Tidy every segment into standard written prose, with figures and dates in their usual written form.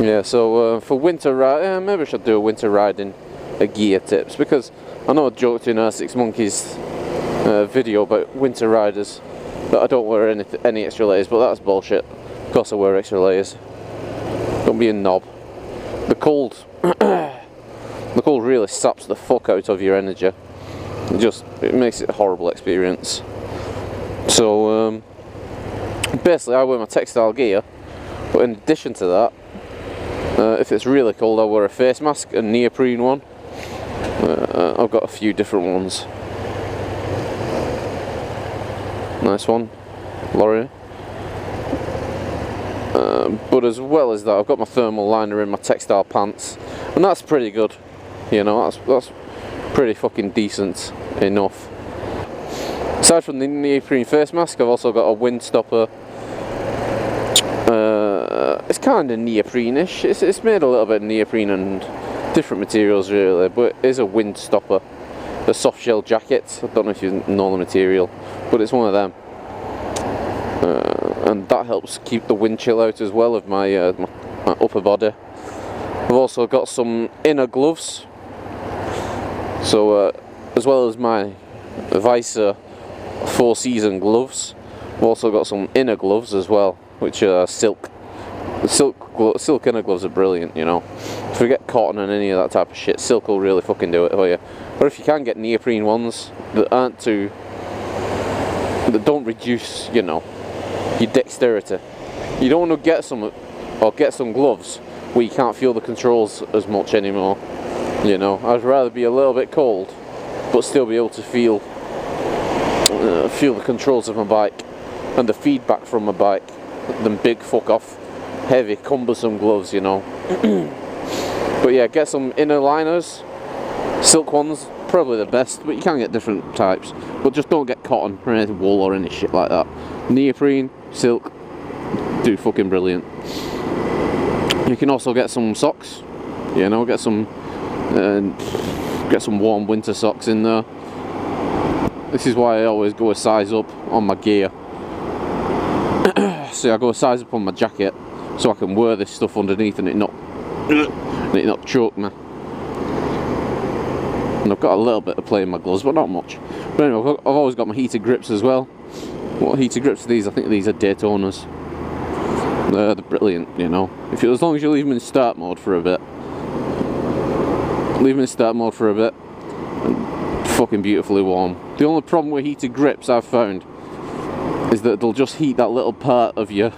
Yeah, so for winter ride, maybe I should do a winter riding gear tips, because I know I joked in our Six Monkeys video about winter riders that I don't wear any extra layers, but that's bullshit. Of course I wear extra layers. Don't be a knob. The cold, the cold really saps the fuck out of your energy. It makes it a horrible experience. So basically I wear my textile gear, but in addition to that, if it's really cold, I wear a face mask, a neoprene one. I've got a few different ones. Nice one, blurry. But as well as that, I've got my thermal liner in my textile pants, and that's pretty good. You know, that's pretty fucking decent enough. Aside from the neoprene face mask, I've also got a wind stopper. It's kind of neoprene-ish. It's made a little bit of neoprene and different materials really, but it is a wind stopper. A soft shell jacket. I don't know if you know the material, but it's one of them. And that helps keep the wind chill out as well of my, my upper body. I've also got some inner gloves. So as well as my Weise 4-season gloves, I've also got some inner gloves as well, which are silk. The silk inner gloves are brilliant, you know. Forget cotton and any of that type of shit. Silk will really fucking do it for you. Or if you can get neoprene ones that don't reduce, you know, your dexterity. You don't want to get some gloves where you can't feel the controls as much anymore. You know, I'd rather be a little bit cold, but still be able to feel the controls of my bike and the feedback from my bike than big fuck off heavy cumbersome gloves, you know. But yeah, get some inner liners. Silk ones, probably the best, but you can get different types. But just don't get cotton or anything, wool or any shit like that. Neoprene, silk, do fucking brilliant. You can also get some socks, you know, get some warm winter socks in there. This is why I always go a size up on my gear. See, I go a size up on my jacket so I can wear this stuff underneath and it not choke me. And I've got a little bit of play in my gloves, but not much. But anyway, I've always got my heated grips as well. What heated grips are these? I think these are Daytonas. They're brilliant, you know. As long as you leave them in start mode for a bit. Leave them in start mode for a bit. And fucking beautifully warm. The only problem with heated grips I've found is that they'll just heat that little part of your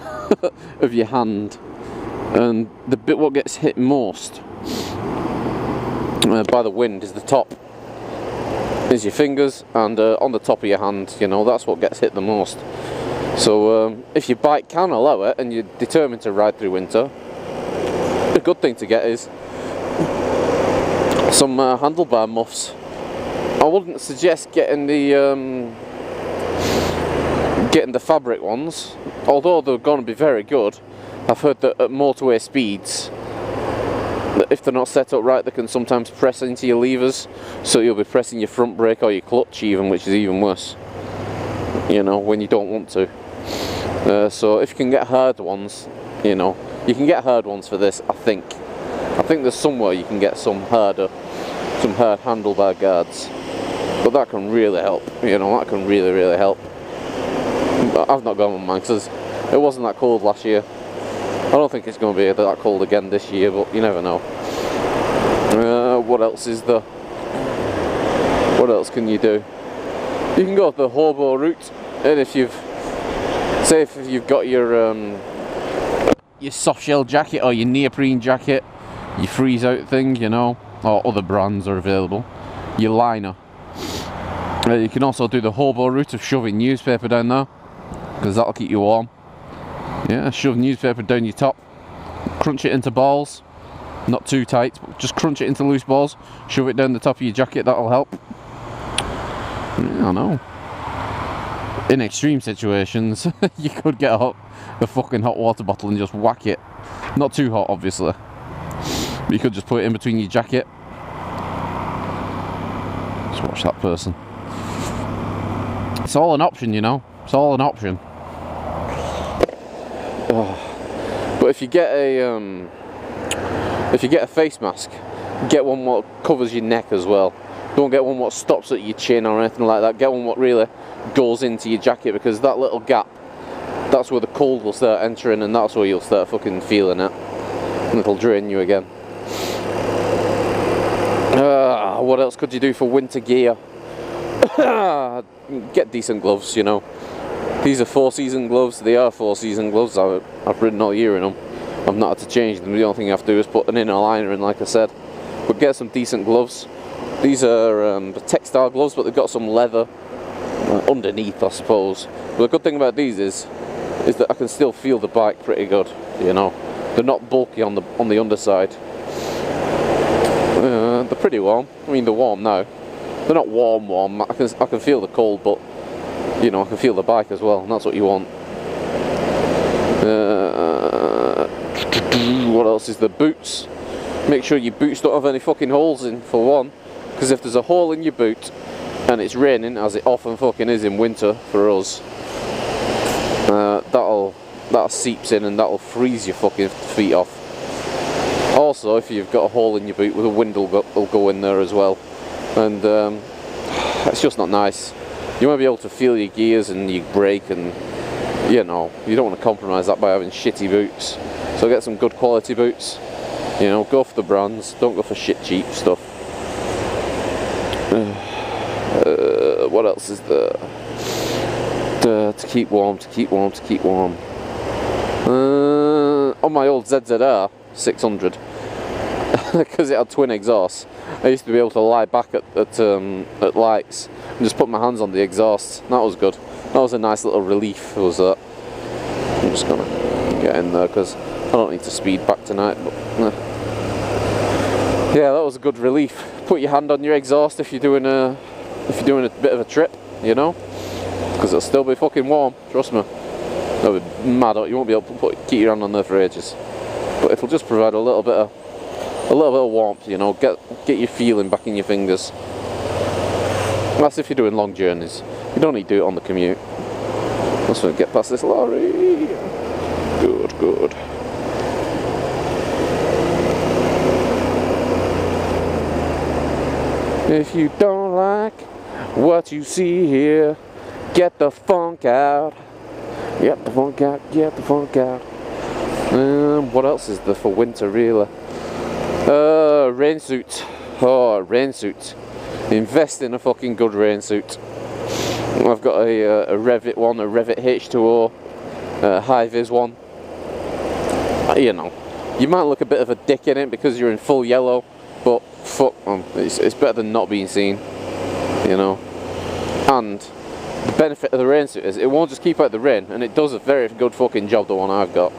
of your hand, and the bit what gets hit most by the wind is the top, is your fingers, and on the top of your hand, you know, that's what gets hit the most. So if your bike can allow it and you're determined to ride through winter, a good thing to get is some handlebar muffs. I wouldn't suggest getting the fabric ones, although they're going to be very good. I've heard that at motorway speeds, that if they're not set up right, they can sometimes press into your levers, so you'll be pressing your front brake or your clutch even, which is even worse, you know, when you don't want to. So if you can get hard ones, you know, you can get hard ones for this, I think there's somewhere you can get some hard handlebar guards, but that can really help, you know, that can really help. I've not gone on mine because it wasn't that cold last year. I don't think it's going to be that cold again this year, but you never know. What else is there? What else can you do? You can go the hobo route, and if you've got your soft shell jacket or your neoprene jacket, your freeze out thing, you know, or other brands are available, your liner. You can also do the hobo route of shoving newspaper down there, because that'll keep you warm. Yeah, shove newspaper down your top, crunch it into balls, not too tight, but just crunch it into loose balls, shove it down the top of your jacket, that'll help. Yeah, I know. In extreme situations, you could get a fucking hot water bottle and just whack it. Not too hot, obviously, but you could just put it in between your jacket. Just watch that person. It's all an option, you know. It's all an option. But if you get a face mask, get one what covers your neck as well. Don't get one what stops at your chin or anything like that. Get one what really goes into your jacket, because that little gap, that's where the cold will start entering, and that's where you'll start fucking feeling it, and it'll drain you again. What else could you do for winter gear? Get decent gloves, you know. These are 4-season gloves. They are 4-season gloves. I've ridden all year in them. I've not had to change them. The only thing I have to do is put an inner liner in, like I said. But get some decent gloves. These are textile gloves, but they've got some leather underneath, I suppose. But the good thing about these is that I can still feel the bike pretty good, you know. They're not bulky on the underside. They're pretty warm. I mean, they're warm now. They're not warm. I can feel the cold, but you know, I can feel the bike as well, and that's what you want. What else is the boots? Make sure your boots don't have any fucking holes in, for one, because if there's a hole in your boot and it's raining, as it often fucking is in winter for us, that seeps in and that'll freeze your fucking feet off. Also, if you've got a hole in your boot, with a wind will go in there as well, and it's just not nice. You want to be able to feel your gears and your brake, and you know, you don't want to compromise that by having shitty boots. So get some good quality boots. You know, go for the brands, don't go for shit cheap stuff. What else is there? To keep warm. On my old ZZR 600, because it had twin exhausts, I used to be able to lie back at lights and just put my hands on the exhaust. That was good. That was a nice little relief, was that. I'm just gonna get in there because I don't need to speed back tonight, but yeah, that was a good relief. Put your hand on your exhaust if you're doing a bit of a trip, you know, because it'll still be fucking warm, trust me. That'll be mad. You won't be able to keep your hand on there for ages, but it'll just provide a little bit of warmth, you know. Get your feeling back in your fingers. That's if you're doing long journeys. You don't need to do it on the commute. Let's get past this lorry. Good. If you don't like what you see here, get the funk out. Get the funk out. What else is there for winter, really? Rain suit. Oh, rain suit. Invest in a fucking good rain suit. I've got a Revit one, a Revit H2O, a high-vis one. You know, you might look a bit of a dick in it because you're in full yellow, but fuck, it's better than not being seen, you know. And the benefit of the rain suit is it won't just keep out the rain, and it does a very good fucking job, the one I've got.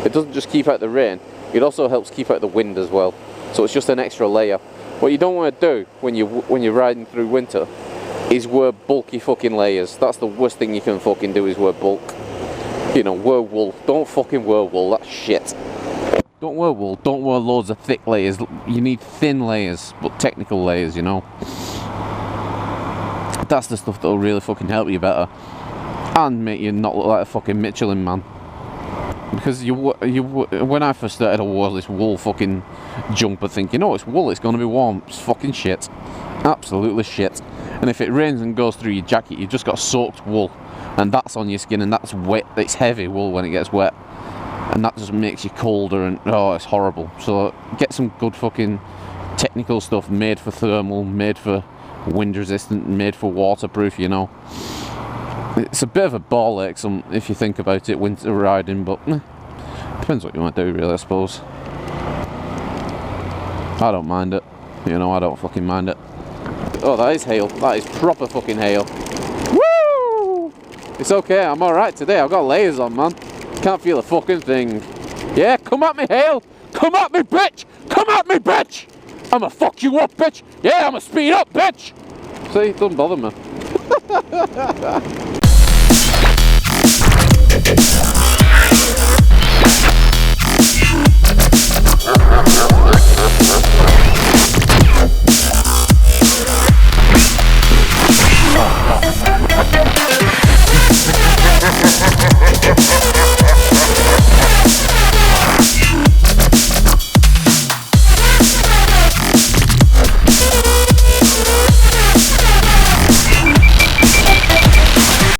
It doesn't just keep out the rain, it also helps keep out the wind as well. So it's just an extra layer. What you don't want to do when you're riding through winter is wear bulky fucking layers. That's the worst thing you can fucking do, is wear bulk. You know, wear wool. Don't fucking wear wool, that's shit. Don't wear wool, don't wear loads of thick layers. You need thin layers, but technical layers, you know. That's the stuff that'll really fucking help you better. And make you not look like a fucking Michelin man. Because when I first started, I wore this wool fucking jumper thinking, oh, it's wool, it's going to be warm. It's fucking shit. Absolutely shit. And if it rains and goes through your jacket, you've just got soaked wool. And that's on your skin, and that's wet. It's heavy wool when it gets wet. And that just makes you colder, and oh, it's horrible. So get some good fucking technical stuff made for thermal, made for wind resistant, made for waterproof, you know. It's a bit of a ball ache if you think about it, winter riding, but depends what you want to do, really, I suppose. I don't mind it, you know, I don't fucking mind it. Oh, that is hail. That is proper fucking hail. Woo! It's okay, I'm alright today. I've got layers on, man. Can't feel a fucking thing. Yeah, come at me, hail! Come at me, bitch! Come at me, bitch! I'ma fuck you up, bitch! Yeah, I'ma speed up, bitch! See, it doesn't bother me.